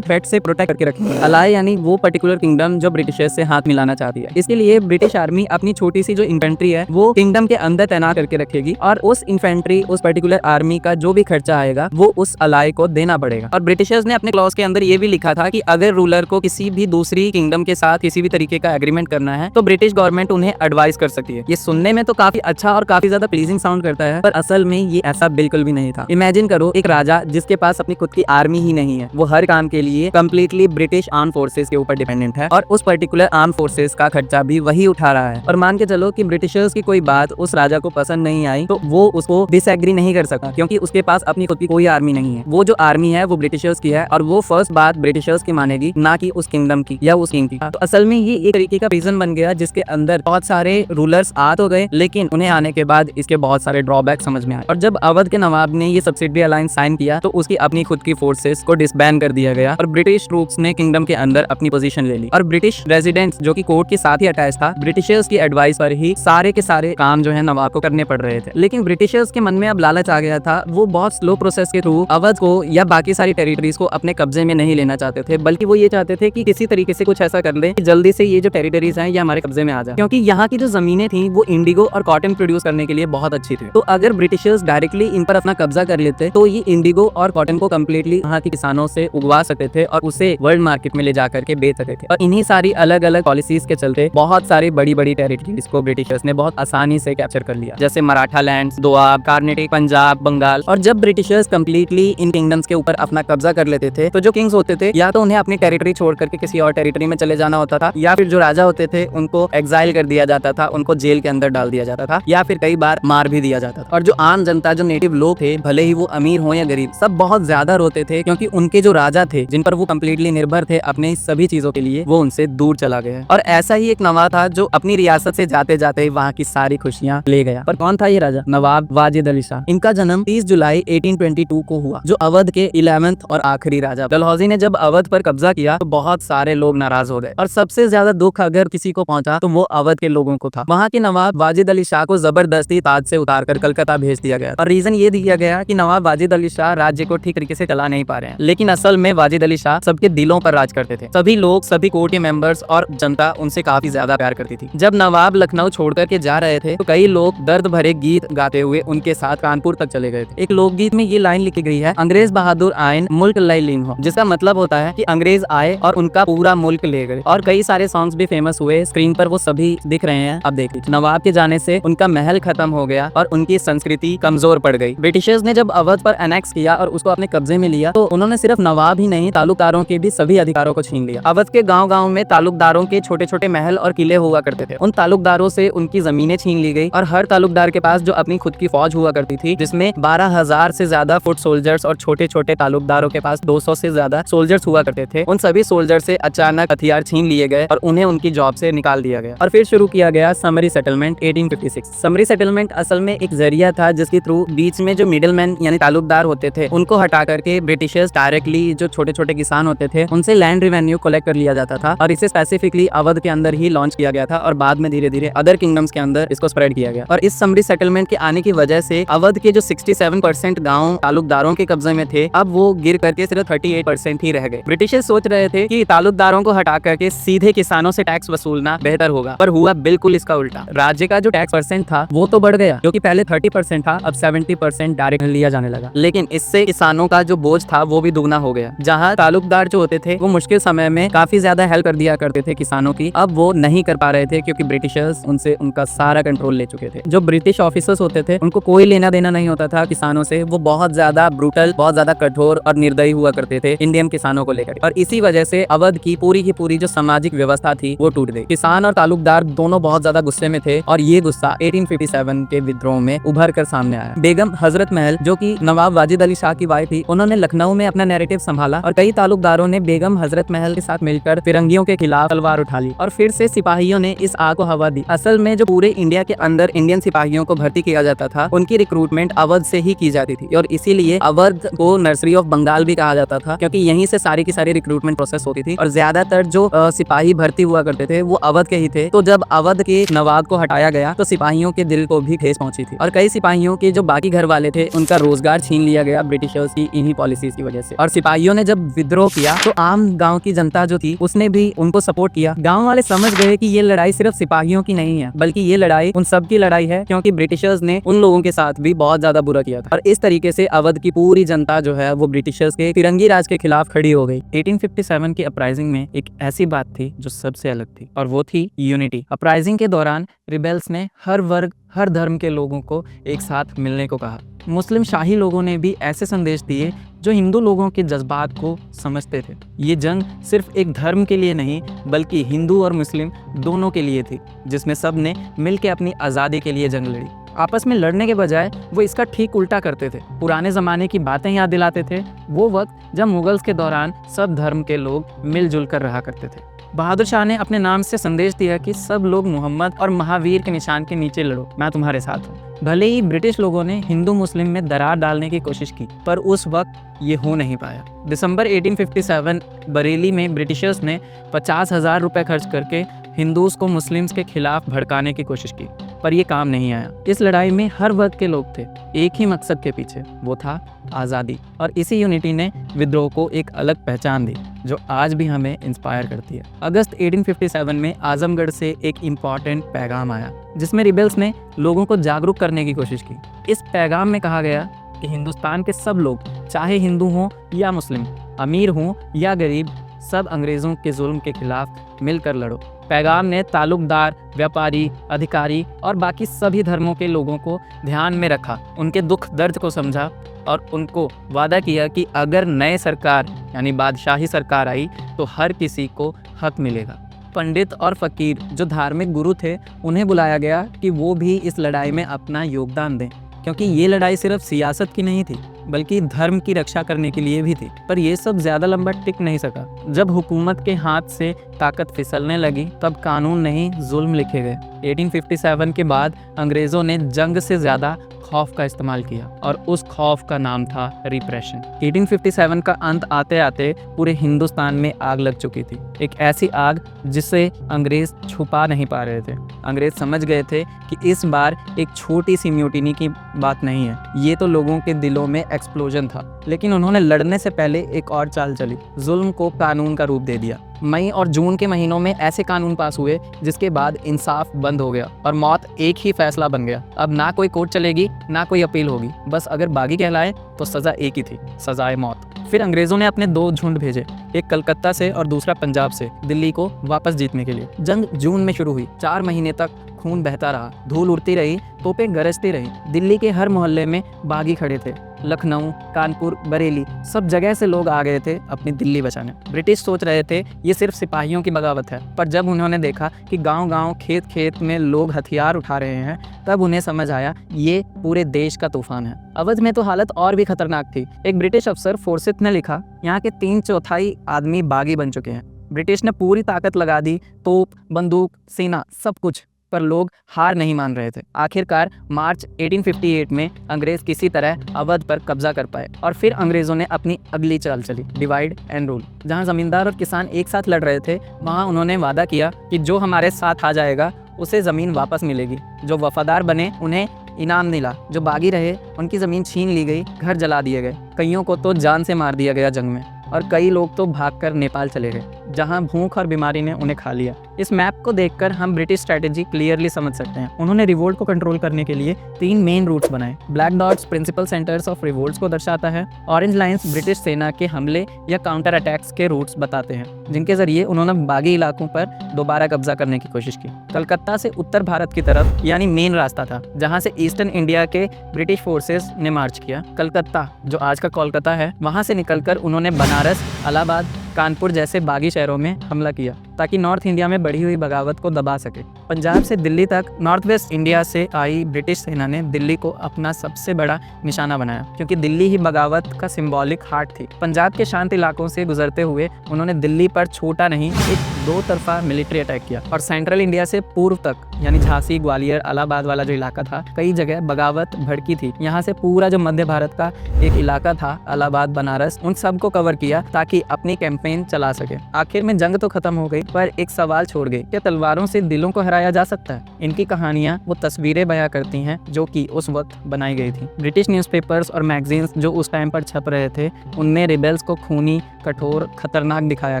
थ्रेट से प्रोटेक्ट करके रखेंगे। अलाय यानी वो पर्टिकुलर किंगडम जो ब्रिटिशर्स से हाथ मिलाना चाहती है। इसके लिए ब्रिटिश आर्मी अपनी छोटी सी जो इन्फेंट्री है वो किंगडम के अंदर तैनात करके रखेगी और उस इन्फेंट्री उस पर्टिकुलर आर्मी का जो भी खर्चा आएगा वो उस अलाय को देना पड़ेगा। और ब्रिटिशर्स ने अपने क्लॉज के अंदर ये भी लिखा था कि अगर रूलर को किसी भी दूसरी किंगडम के साथ किसी भी तरीके का एग्रीमेंट करना है तो ब्रिटिश गवर्नमेंट उन्हें एडवाइस कर सकती है। ये सुनने में तो काफी अच्छा और काफी ज्यादा प्लीजिंग साउंड करता है, पर असल में ये ऐसा बिल्कुल भी नहीं था। इमेजिन करो एक राजा जिसके पास अपनी खुद की आर्मी ही नहीं है, वो हर काम के लिए कंप्लीटली ब्रिटिश आर्म फोर्सेस के ऊपर डिपेंडेंट है और उस पर्टिकुलर आर्म फोर्सेस का खर्चा भी वही उठा रहा है। और मान के चलो कि ब्रिटिशर्स की कोई बात उस राजा को पसंद नहीं आई तो वो उसको डिसएग्री नहीं कर सकता क्योंकि उसके पास अपनी खुद की कोई आर्मी नहीं है। वो जो आर्मी है वो ब्रिटिशर्स की है और वो फर्स्ट बात ब्रिटिशर्स की मानेगी, ना कि उस किंगडम की या उस किंग की। तो असल में ये एक तरीके का रीजन बन गया जिसके अंदर बहुत सारे रूलर्स आ तो गए, लेकिन उन्हें आने के बाद इसके बहुत सारे ड्रॉबैक समझ में आए। और जब अवध के नवाब ने ये सब्सिडरी अलायंस साइन किया तो उसकी अपनी खुद की फोर्सेस को डिसबैंड कर दिया गया और ब्रिटिश ट्रूप्स ने किंगडम के अंदर अपनी पोजीशन ले ली। और ब्रिटिश रेजिडेंट्स जो कि कोर्ट के साथ ही अटैच था, ब्रिटिशर्स की एडवाइस पर ही सारे के सारे काम जो है नवाब को करने पड़ रहे थे। लेकिन ब्रिटिशर्स के मन में अब लालच आ गया था, वो बहुत स्लो प्रोसेस के थ्रू अवध को या बाकी सारी टेरिटरीज को अपने कब्जे में नहीं लेना चाहते थे, बल्कि वो ये चाहते थे कि किसी तरीके से कुछ ऐसा कर ले कि जल्दी से ये जो टेरिटरीज हैं ये हमारे कब्जे में आ जाए, क्योंकि यहाँ की जो जमीनें थी वो इंडिगो और कॉटन प्रोड्यूस करने के लिए बहुत अच्छी थी। तो अगर ब्रिटिशर्स डायरेक्टली इन पर अपना कब्जा कर लेते तो ये इंडिगो और कॉटन को कम्प्लीटली यहाँ के किसानों से उगवा सकते थे और उसे वर्ल्ड मार्केट में ले जाकर के बेच सकते थे। और इन्हीं सारी अलग अलग पॉलिसीज के चलते बहुत सारी बड़ी बड़ी टेरिटरीज को ब्रिटिशर्स ने बहुत आसानी से कैप्चर कर लिया, जैसे मराठा लैंड, दोआब, कार्नाटिक, पंजाब, बंगाल। और जब ब्रिटिशर्स कम्प्लीटली इन किंगडम्स के ऊपर अपना कब्जा कर लेते थे तो जो किंग्स होते थे या तो उन्हें अपनी टेरिटरी छोड़ करके किसी और टेरिटरी में चले जाना होता था, या फिर जो राजा होते थे उनको एग्जाइल कर दिया जाता था, उनको जेल के अंदर डाल दिया जाता था, या फिर कई बार मार भी दिया जाता था। और जो आम जनता, जो नेटिव लोग थे, भले ही वो अमीर हो या गरीब, सब बहुत ज्यादा रोते थे क्योंकि उनके जो राजा थे जिन पर वो कम्प्लीटली निर्भर थे अपने सभी चीजों के लिए, वो उनसे दूर चला गया। और ऐसा ही एक नवाब था जो अपनी रियासत से जाते जाते वहाँ की सारी खुशियां ले गया। पर कौन था ये राजा? नवाब वाजिद अली शाह। इनका जन्म 30 जुलाई 1822 को हुआ, जो अवध के 11th और आखिरी राजा। डलहौजी ने जब अवध पर कब्जा किया तो बहुत सारे लोग नाराज हो गए और सबसे ज्यादा दुख अगर किसी को पहुंचा तो वो अवध के लोगों को था। वहाँ के नवाब वाजिद अली शाह को जबरदस्ती ताज से उतारकर कलकत्ता भेज दिया गया और रीजन ये दिया गया कि नवाब वाजिद अली शाह राज्य को ठीक तरीके से चला नहीं पा रहे हैं। लेकिन असल में वाजिद अली शाह सबके दिलों पर राज करते थे। सभी लोग, सभी कोर्ट के मेंबर्स और जनता उनसे काफी ज्यादा प्यार करती थी। जब नवाब लखनऊ छोड़ करके जा रहे थे तो कई लोग दर्द भरे गीत गाते हुए उनके साथ कानपुर तक चले गए थे। एक लोकगीत में ये लाइन लिखी गई है, अंग्रेज बहादुर आयन मुल्क लय लीन हो, जिसका मतलब होता है कि अंग्रेज आए और उनका पूरा मुल्क ले गए। और कई सारे सॉन्ग्स भी फेमस हुए, स्क्रीन पर वो सभी दिख रहे हैं, अब देख लीजिए। नवाब के जाने से उनका महल खत्म हो गया और उनकी संस्कृति कमजोर पड़ गई। ब्रिटिशर्स ने जब अवध पर एनेक्स किया और उसको अपने कब्जे में लिया तो उन्होंने सिर्फ नवाब ही नहीं, तालुकदारों के भी सभी अधिकारों को छीन लिया। अवध के गाँव-गाँव में तालुकदारों के छोटे छोटे महल और किले हुआ करते थे। उन तालुकदारों से उनकी जमीनें छीन ली गई और हर तालुकदार के पास जो अपनी खुद की फौज हुआ करती थी, जिसमें 12,000 से ज्यादा फुट सोल्जर्स और छोटे छोटे तालुकदारों के पास 200 से ज्यादा सोल्जर्स हुआ करते थे, उन सभी सोल्जर से अचानक हथियार छीन लिए गए और उन्हें उनकी जॉब से निकाल दिया गया। और फिर शुरू किया गया समरी सेटलमेंट 1856। समरी सेटलमेंट असल में एक जरिया था जिसके थ्रू बीच में जो मिडिलमैन यानी तालुकदार होते थे उनको हटा करके ब्रिटिशर्स डायरेक्टली जो छोटे छोटे किसान होते थे उनसे लैंड रेवेन्यू कलेक्ट कर लिया जाता था। और इसे स्पेसिफिकली अवध के अंदर ही लॉन्च किया गया था और बाद में धीरे धीरे अदर किंगडम्स के अंदर इसको स्प्रेड किया गया। और इस समरी सेटलमेंट के आने की वजह से अवध के जो 67% गाँव तालुकदारों के कब्जे कब्जे में थे, अब वो गिर करके सिर्फ 38% ही रह गए। ब्रिटिशर्स सोच रहे थे कि तालुकदारों को हटा करके सीधे किसानों से टैक्स वसूलना बेहतर होगा, पर हुआ बिल्कुल इसका उल्टा। राज्य का जो टैक्स परसेंट था वो तो बढ़ गया, जो कि पहले 30% था, अब 70% डायरेक्ट लिया जाने लगा। लेकिन इससे किसानों का जो बोझ था वो भी दुगना हो गया। जहाँ तालुकदार जो होते थे वो मुश्किल समय में काफी ज्यादा हेल्प कर दिया करते थे किसानों की, अब वो नहीं कर पा रहे थे क्योंकि ब्रिटिशर्स उनसे उनका सारा कंट्रोल ले चुके थे। जो ब्रिटिश ऑफिसर्स होते थे उनको कोई लेना देना नहीं होता था किसानों से, वो बहुत ज्यादा ब्रूटल, बहुत ज्यादा कठोर और निर्दयी हुआ करते थे इंडियन किसानों को लेकर, और इसी वजह से अवध की पूरी जो सामाजिक व्यवस्था थी वो टूट गई। किसान और तालुकदार दोनों बहुत ज्यादा गुस्से में थे और ये गुस्सा 1857 के विद्रोह में उभर कर सामने आया। बेगम हजरत महल जो कि नवाब वाजिद अली शाह की वाइफ थी, उन्होंने लखनऊ में अपना नैरेटिव संभाला और कई तालुकदारों ने बेगम हजरत महल के साथ मिलकर फिरंगियों के खिलाफ तलवार उठा ली और फिर से सिपाहियों ने इस आग को हवा दी। असल में जो पूरे इंडिया के अंदर इंडियन सिपाहियों को भर्ती किया जाता था, उनकी रिक्रूटमेंट अवध से ही की जाती थी और इसीलिए अवध को नर्सरी ऑफ बंगाल भी कहा जाता था, क्योंकि यहीं से सारी की सारी रिक्रूटमेंट प्रोसेस होती थी और ज्यादातर जो सिपाही भर्ती हुआ करते थे वो अवध के ही थे। तो जब अवध के नवाब को हटाया गया तो सिपाहियों के दिल को भी ठेस पहुंची थी और कई सिपाहियों के जो बाकी घर वाले थे उनका रोजगार छीन लिया गया ब्रिटिशर्स की इन्हीं पॉलिसीज की वजह से। और सिपाहियों ने जब विद्रोह किया तो आम गांव की जनता जो थी उसने भी उनको सपोर्ट किया। गांव वाले समझ गए कि ये लड़ाई सिर्फ सिपाहियों की नहीं है, बल्कि ये लड़ाई उन सब की लड़ाई है, क्योंकि ब्रिटिशर्स ने उन लोगों के साथ भी बहुत ज्यादा बुरा किया था। और इस तरीके से अवध की पूरी जनता जो है वो ब्रिटिशर्स के फिरंगी राज के खिलाफ खड़ी हो गई। 1857 की अपराइजिंग में एक ऐसी बात थी जो सबसे अलग थी और वो थी यूनिटी। अपराइजिंग के दौरान रिबेल्स ने हर वर्ग, हर धर्म के लोगों को एक साथ मिलने को कहा। मुस्लिम शाही लोगों ने भी ऐसे संदेश दिए जो हिंदू लोगों के जज्बात को समझते थे। ये जंग सिर्फ एक धर्म के लिए नहीं बल्कि हिंदू और मुस्लिम दोनों के लिए थी, जिसमें सब ने मिलकर अपनी आज़ादी के लिए जंग लड़ी। आपस में लड़ने के बजाय वो इसका ठीक उल्टा करते थे, पुराने ज़माने की बातें याद दिलाते थे, वो वक्त जब मुगल्स के दौरान सब धर्म के लोग मिलजुल कर रहा करते थे। बहादुर शाह ने अपने नाम से संदेश दिया कि सब लोग मोहम्मद और महावीर के निशान के नीचे लड़ो, मैं तुम्हारे साथ हूँ। भले ही ब्रिटिश लोगों ने हिंदू मुस्लिम में दरार डालने की कोशिश की, पर उस वक्त ये हो नहीं पाया। दिसंबर 1857 बरेली में ब्रिटिशर्स ने 50,000 रुपए खर्च करके हिंदूज को मुस्लिम्स के खिलाफ भड़काने की कोशिश की, पर यह काम नहीं आया। इस लड़ाई में हर वर्ग के लोग थे, एक ही मकसद के पीछे, वो था आज़ादी। और इसी यूनिटी ने विद्रोह को एक अलग पहचान दी जो आज भी हमें इंस्पायर करती है। अगस्त 1857 में आजमगढ़ से एक इम्पॉर्टेंट पैगाम आया जिसमें रिबेल्स ने लोगों को जागरूक करने की कोशिश की। इस पैगाम में कहा गया कि हिंदुस्तान के सब लोग, चाहे हिंदू हों या मुस्लिम, अमीर हों या गरीब, सब अंग्रेज़ों के जुल्म के खिलाफ मिलकर लड़ो। पैगाम ने तालुकदार, व्यापारी, अधिकारी और बाकी सभी धर्मों के लोगों को ध्यान में रखा, उनके दुख दर्द को समझा और उनको वादा किया कि अगर नए सरकार यानी बादशाही सरकार आई तो हर किसी को हक मिलेगा। पंडित और फकीर जो धार्मिक गुरु थे उन्हें बुलाया गया कि वो भी इस लड़ाई में अपना योगदान दें, क्योंकि ये लड़ाई सिर्फ सियासत की नहीं थी बल्कि धर्म की रक्षा करने के लिए भी थी। पर यह सब ज्यादा लंबा टिक नहीं सका। जब हुकूमत के हाथ से ताकत फिसलने लगी तब कानून नहीं जुल्म लिखे गए। 1857 के बाद अंग्रेजों ने जंग से ज्यादा खौफ का इस्तेमाल किया और उस खौफ का नाम था रिप्रेशन। 1857 का अंत आते आते पूरे हिंदुस्तान में आग लग चुकी थी, एक ऐसी आग जिसे अंग्रेज छुपा नहीं पा रहे थे। अंग्रेज समझ गए थे कि इस बार एक छोटी सी म्यूटिनी की बात नहीं है, ये तो लोगों के दिलों में एक्सप्लोजन था। लेकिन उन्होंने लड़ने से पहले एक और चाल चली, जुल्म को कानून का रूप दे दिया। मई और जून के महीनों में ऐसे कानून पास हुए जिसके बाद इंसाफ बंद हो गया और मौत एक ही फैसला बन गया। अब ना कोई कोर्ट चलेगी ना कोई अपील होगी, बस अगर बागी कहलाए तो सजा एक ही थी, सजाए मौत। फिर अंग्रेजों ने अपने दो झुंड भेजे, एक कलकत्ता से और दूसरा पंजाब से, दिल्ली को वापस जीतने के लिए। जंग जून में शुरू हुई, 4 महीने तक खून बहता रहा, धूल उड़ती रही, तोपें गरजती रही। दिल्ली के हर मोहल्ले में बागी खड़े थे, लखनऊ, कानपुर, बरेली, सब जगह से लोग आ गए थे अपनी दिल्ली बचाने। ब्रिटिश सोच रहे थे ये सिर्फ सिपाहियों की बगावत है, पर जब उन्होंने देखा कि गांव-गांव, खेत-खेत में लोग हथियार उठा रहे हैं, तब उन्हें समझ आया ये पूरे देश का तूफान है। अवध में तो हालत और भी खतरनाक थी। एक ब्रिटिश अफसर फोर्सिथ ने लिखा, यहाँ के 3/4 आदमी बागी बन चुके हैं। ब्रिटिश ने पूरी ताकत लगा दी, तोप, बंदूक, सेना, सब कुछ, पर लोग हार नहीं मान रहे थे। आखिरकार मार्च 1858 में अंग्रेज किसी तरह अवध पर कब्जा कर पाए और फिर अंग्रेजों ने अपनी अगली चाल चली, डिवाइड एंड रूल। जहां जमींदार और किसान एक साथ लड़ रहे थे, वहां उन्होंने वादा किया कि जो हमारे साथ आ जाएगा उसे ज़मीन वापस मिलेगी, जो वफादार बने उन्हें इनाम मिला। जो बागी रहे उनकी ज़मीन छीन ली गई, घर जला दिए गए, कईयों को तो जान से मार दिया गया जंग में, और कई लोग तो भागकर नेपाल चले गए, जहां भूख और बीमारी ने उन्हें खा लिया। इस मैप को देखकर हम ब्रिटिश स्ट्रैटेजी क्लियरली समझ सकते हैं। उन्होंने रिवोल्ट को कंट्रोल करने के लिए 3 मेन रूट्स बनाए। Black dots principal centres of revolts को दर्शाता है। ऑरेंज लाइंस ब्रिटिश सेना के हमले या काउंटर अटैक्स के रूट्स बताते हैं, जिनके जरिए उन्होंने बागी इलाकों पर दोबारा कब्जा करने की कोशिश की। कलकत्ता से उत्तर भारत की तरफ यानी मेन रास्ता था, जहां से ईस्टर्न इंडिया के ब्रिटिश फोर्सेस ने मार्च किया। कलकत्ता, जो आज का कोलकाता है, वहां से निकलकर उन्होंने बनारस, इलाहाबाद, कानपुर जैसे बागी शहरों में हमला किया ताकि नॉर्थ इंडिया में बढ़ी हुई बगावत को दबा सके। पंजाब से दिल्ली तक नॉर्थ वेस्ट इंडिया से आई ब्रिटिश सेना ने दिल्ली को अपना सबसे बड़ा निशाना बनाया, क्योंकि दिल्ली ही बगावत का सिंबॉलिक हार्ट थी। पंजाब के शांत इलाकों से गुजरते हुए उन्होंने दिल्ली पर छोटा नहीं, एक 2 तरफा मिलिट्री अटैक किया, और सेंट्रल इंडिया से पूर्व तक यानी झांसी, ग्वालियर, इलाहाबाद वाला जो इलाका था, कई जगह बगावत भड़की थी। यहाँ से पूरा जो मध्य भारत का एक इलाका था, इलाहाबाद, बनारस, उन सब को कवर किया ताकि अपनी कैंपेन चला सके। आखिर में जंग तो खत्म हो गई, पर एक सवाल छोड़ गई, क्या तलवारों से दिलों को हराया जा सकता है? इनकी कहानियां वो तस्वीरें बयां करती हैं जो कि उस वक्त बनाई गई थी। ब्रिटिश न्यूज़पेपर्स और मैगजीन्स जो उस टाइम पर छप रहे थे, उनमें रिबेल्स को खूनी, कठोर, खतरनाक दिखाया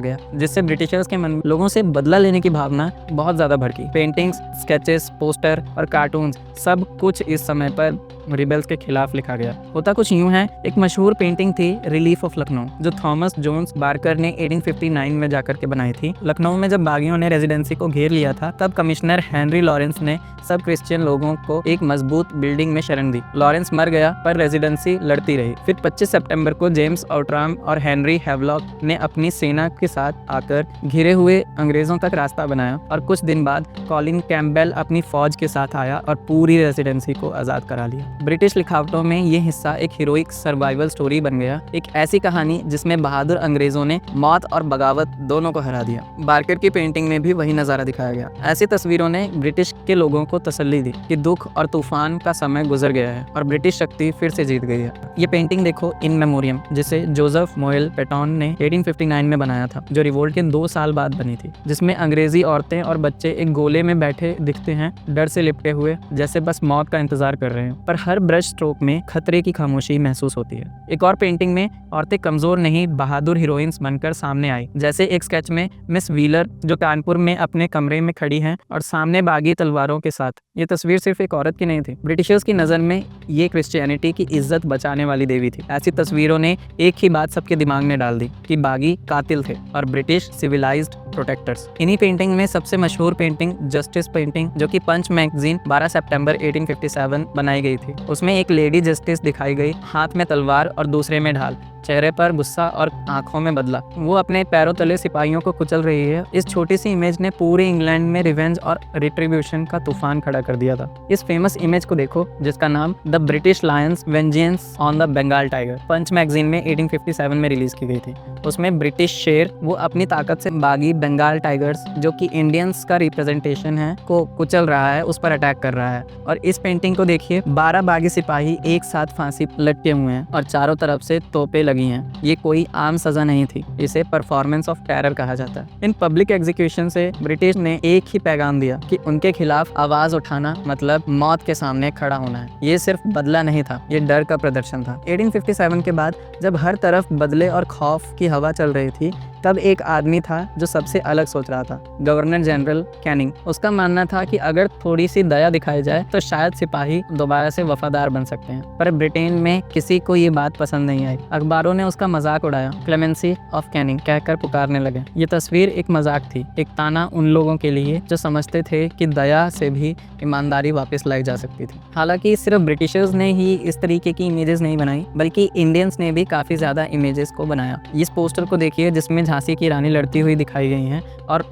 गया, जिससे ब्रिटिशर्स के मन में लोगों से बदला लेने की भावना बहुत ज्यादा भड़की। पेंटिंग्स, स्केचेस, पोस्टर और कार्टून्स, सब कुछ इस समय पर रिबेल्स के खिलाफ लिखा गया। होता कुछ यूं है, एक मशहूर पेंटिंग थी रिलीफ ऑफ लखनऊ, जो थॉमस जोन्स बार्कर ने 1859 में जाकर के बनाई थी। लखनऊ में जब बागियों ने रेजिडेंसी को घेर लिया था, तब कमिश्नर हेनरी लॉरेंस ने सब क्रिश्चियन लोगों को एक मजबूत बिल्डिंग में शरण दी। लॉरेंस मर गया, पर रेजिडेंसी लड़ती रही। फिर 25 सितंबर को जेम्स आउट्राम और हेनरी हैवलॉक ने अपनी सेना के साथ आकर घिरे हुए अंग्रेजों तक रास्ता बनाया, और कुछ दिन बाद कॉलिन कैम्पबेल अपनी फौज के साथ आया और पूरी रेजिडेंसी को आज़ाद करा लिया। ब्रिटिश लिखावटों में ये हिस्सा एक हीरोइक सर्वाइवल स्टोरी बन गया, एक ऐसी कहानी जिसमें बहादुर अंग्रेजों ने मौत और बगावत दोनों को हरा दिया। बार्कर की पेंटिंग में भी वही नज़ारा दिखाया गया। ऐसी तस्वीरों ने ब्रिटिश के लोगों को तसल्ली दी कि दुख और तूफान का समय गुजर गया है और ब्रिटिश शक्ति फिर से जीत गई है। ये पेंटिंग देखो, इन मेमोरियम, जिसे जोसेफ मोएल पेटॉन ने 1859 में बनाया था, जो रिवोल्ट के 2 साल बाद बनी थी, जिसमें अंग्रेजी औरतें और बच्चे एक गोले में बैठे दिखते हैं, डर से लिपटे हुए, जैसे बस मौत का इंतजार कर रहे हैं, पर हर ब्रश स्ट्रोक में खतरे की खामोशी महसूस होती है। एक और पेंटिंग में औरतें कमजोर नहीं, बहादुर हीरोइंस बनकर सामने आई, जैसे एक स्केच में मिस व्हीलर जो कानपुर में अपने कमरे में खड़ी हैं और सामने बागी तलवारों के साथ। ये तस्वीर सिर्फ एक औरत की नहीं थी, ब्रिटिशर्स की नज़र में ये क्रिश्चियनिटी की इज्जत बचाने वाली देवी थी। ऐसी तस्वीरों ने एक ही बात सबके दिमाग में डाल दी कि बागी कातिल थे और ब्रिटिश सिविलाइज्ड प्रोटेक्टर्स। इन्हीं पेंटिंग में सबसे मशहूर पेंटिंग जस्टिस पेंटिंग, जो कि पंच मैगजीन 12 सितंबर 1857 बनाई गई थी, उसमें एक लेडी जस्टिस दिखाई गई, हाथ में तलवार और दूसरे में ढाल, चेहरे पर गुस्सा और आंखों में बदला। वो अपने पैरों तले सिपाहियों को कुचल रही है। इस छोटी सी इमेज ने पूरे इंग्लैंड में रिवेंज और रिट्रीब्यूशन का तूफान खड़ा कर दिया था। इस फेमस इमेज को देखो, जिसका नाम the British lion's vengeance on the Bengal tiger Punch magazine में 1857 में रिलीज की गई थी। उसमें ब्रिटिश शेर वो अपनी ताकत से बागी बंगाल टाइगर्स, जो कि इंडियंस का रिप्रेजेंटेशन है, को कुचल रहा है, उस पर अटैक कर रहा है। और इस पेंटिंग को देखिए, 12 बागी सिपाही एक साथ फांसी लटके हुए हैं और चारों तरफ से तोपें लगी हैं। ये कोई आम सजा नहीं थी, इसे परफॉर्मेंस ऑफ टेरर कहा जाता है। इन पब्लिक एग्जीक्यूशन से ब्रिटिश ने एक ही पैगाम दिया कि उनके खिलाफ आवाज उठाना मतलब मौत के सामने खड़ा होना है। ये सिर्फ बदला नहीं था, ये डर का प्रदर्शन था। 1857 के बाद जब हर तरफ बदले और खौफ की हवा चल रही थी, तब एक आदमी था जो सबसे अलग सोच रहा था, गवर्नर जनरल कैनिंग। उसका मानना था कि अगर थोड़ी सी दया दिखाई जाए तो शायद सिपाही दोबारा से वफादार बन सकते हैं। पर ब्रिटेन में किसी को ये बात पसंद नहीं आई। अखबारों ने उसका मजाक उड़ाया, क्लेमेंसी ऑफ कैनिंग कहकर पुकारने लगे। ये तस्वीर एक मजाक थी, एक ताना उन लोगों के लिए जो समझते थे कि दया से भी ईमानदारी वापस लाई जा सकती थी। हालांकि सिर्फ ब्रिटिशर्स ने ही इस तरीके की इमेजेस नहीं बनाई, बल्कि इंडियंस ने भी काफ़ी ज़्यादा इमेजेस को बनाया। इस पोस्टर को देखिए, जिसमें झांसी की रानी लड़ती हुई दिखाई गई हैं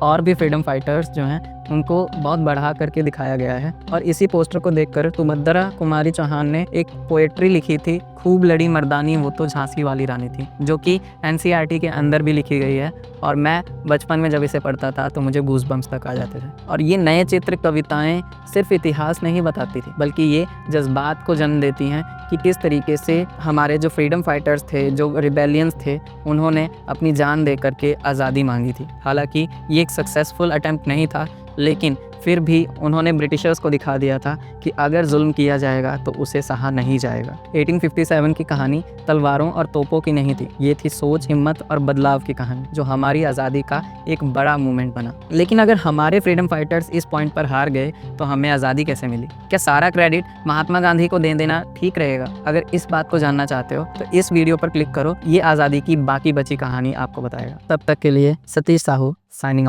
और भी फ्रीडम फाइटर्स जो हैं उनको बहुत बढ़ा करके दिखाया गया है। और इसी पोस्टर को देखकर सुभद्रा कुमारी चौहान ने एक पोएट्री लिखी थी, खूब लड़ी मर्दानी वो तो झांसी वाली रानी थी, जो कि एनसीईआरटी के अंदर भी लिखी गई है। और मैं बचपन में जब इसे पढ़ता था तो मुझे गूज़बम्स तक आ जाते थे। और ये नए चित्र कविताएं सिर्फ इतिहास नहीं बताती थी, बल्कि ये जज्बात को जन्म देती हैं कि किस तरीके से हमारे जो फ्रीडम फाइटर्स थे, जो रिबेलियंस थे, उन्होंने अपनी जान दे करके आज़ादी मांगी थी। हालांकि ये एक सक्सेसफुल अटेम्प्ट नहीं था, लेकिन फिर भी उन्होंने ब्रिटिशर्स को दिखा दिया था कि अगर जुल्म किया जाएगा तो उसे सहा नहीं जाएगा। 1857 की कहानी तलवारों और तोपों की नहीं थी, ये थी सोच, हिम्मत और बदलाव की कहानी, जो हमारी आज़ादी का एक बड़ा मूवमेंट बना। लेकिन अगर हमारे फ्रीडम फाइटर्स इस पॉइंट पर हार गए तो हमें आज़ादी कैसे मिली? क्या सारा क्रेडिट महात्मा गांधी को दे देना ठीक रहेगा? अगर इस बात को जानना चाहते हो तो इस वीडियो पर क्लिक करो, ये आज़ादी की बाकी बची कहानी आपको बताएगा। तब तक के लिए सतीश साहू साइनिंग ऑफ।